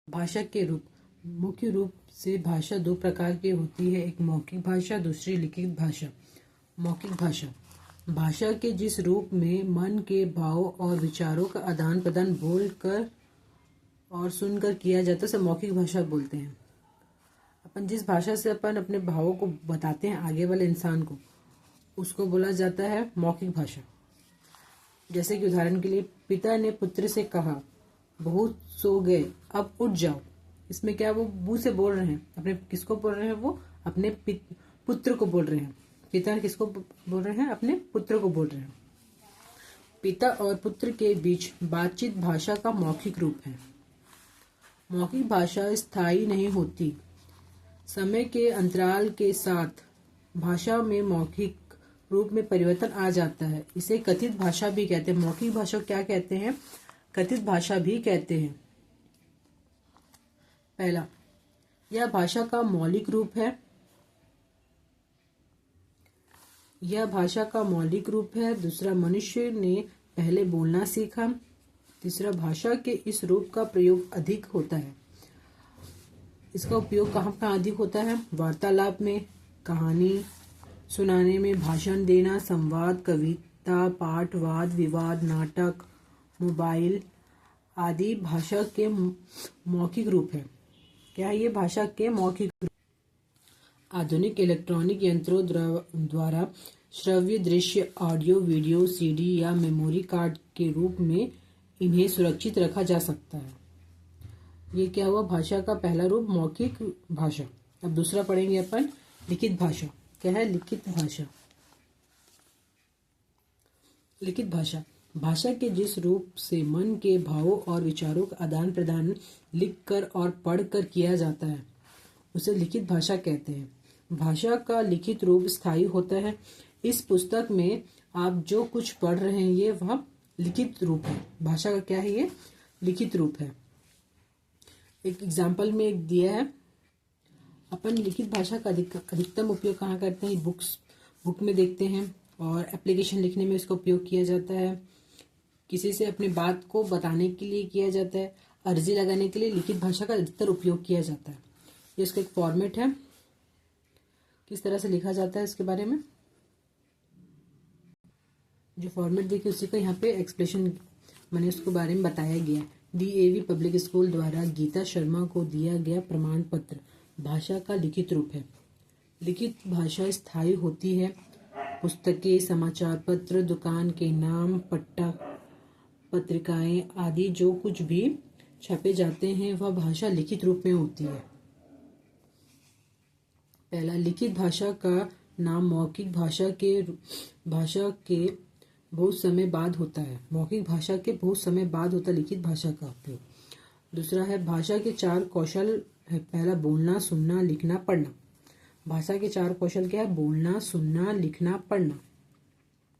भाषा के रूप। मुख्य रूप से भाषा दो प्रकार की होती है, एक मौखिक भाषा, दूसरी लिखित भाषा। मौखिक भाषा भाषा के जिस रूप में मन के भाव और विचारों का आदान प्रदान बोलकर और सुनकर किया जाता है उसे मौखिक भाषा बोलते हैं। अपन जिस भाषा से अपन अपने भावों को बताते हैं आगे वाले इंसान को, उसको बोला जाता है मौखिक भाषा। जैसे कि उदाहरण के लिए, पिता ने पुत्र से कहा, बहुत सो गए, अब उठ जाओ। इसमें क्या वो मुंह से बोल रहे हैं, अपने किसको बोल रहे हैं, वो अपने पुत्र को बोल रहे हैं। पिता किसको बोल रहे हैं, अपने पुत्र को बोल रहे हैं। पिता और पुत्र के बीच बातचीत भाषा का मौखिक रूप है। मौखिक भाषा स्थायी नहीं होती, समय के अंतराल के साथ भाषा में मौखिक रूप में परिवर्तन आ जाता है। इसे कथित भाषा भी कहते हैं। मौखिक भाषा को क्या कहते हैं, कथित भाषा भी कहते हैं। पहला, यह भाषा का मौलिक रूप है। यह भाषा का मौलिक रूप है। दूसरा, मनुष्य ने पहले बोलना सीखा। तीसरा, भाषा के इस रूप का प्रयोग अधिक होता है। इसका उपयोग कहाँ अधिक होता है, वार्तालाप में, कहानी सुनाने में, भाषण देना, संवाद, कविता, पाठ, वाद विवाद, नाटक, मोबाइल आदि भाषा के मौखिक रूप है। क्या है ये भाषा के मौखिक रूप। आधुनिक इलेक्ट्रॉनिक यंत्रों द्वारा श्रव्य, दृश्य, ऑडियो, वीडियो, सीडी या मेमोरी कार्ड के रूप में इन्हें सुरक्षित रखा जा सकता है। ये क्या हुआ, भाषा का पहला रूप मौखिक भाषा। अब दूसरा पढ़ेंगे अपन, लिखित भाषा। क्या है लिखित भाषा। लिखित भाषा भाषा के जिस रूप से मन के भावों और विचारों का आदान प्रदान लिखकर और पढ़कर किया जाता है उसे लिखित भाषा कहते हैं। भाषा का लिखित रूप स्थायी होता है। इस पुस्तक में आप जो कुछ पढ़ रहे हैं ये वह लिखित रूप है। भाषा का क्या है, ये लिखित रूप है। एक एग्जाम्पल में एक दिया है, अपन लिखित भाषा का अधिकतम उपयोग कहाँ करते हैं, बुक में देखते हैं और एप्लीकेशन लिखने में इसका उपयोग किया जाता है। किसी से अपनी बात को बताने के लिए किया जाता है। अर्जी लगाने के लिए लिखित भाषा का अधिकतर उपयोग किया जाता है। ये इसका एक फॉर्मेट है, किस तरह से लिखा जाता है इसके बारे में जो फॉर्मेट देखिए उसी का यहाँ पे एक्सप्लेनेशन मैंने उसके बारे में बताया गया है। DAV पब्लिक स्कूल द्वारा गीता शर्मा को दिया गया प्रमाण पत्र भाषा का लिखित रूप है। लिखित भाषा स्थायी होती है। पुस्तकें, समाचार पत्र, दुकान के नाम, पट्टा, पत्रिकाएं आदि जो कुछ भी छपे जाते हैं वह भाषा लिखित रूप में होती है। पहला, लिखित भाषा का नाम मौखिक भाषा के बहुत समय बाद होता है। मौखिक भाषा के बहुत समय बाद होता है लिखित भाषा का उपयोग। दूसरा है, भाषा के 4 कौशल है। पहला, बोलना, सुनना, लिखना, पढ़ना। भाषा के 4 कौशल क्या है, बोलना, सुनना, लिखना, पढ़ना।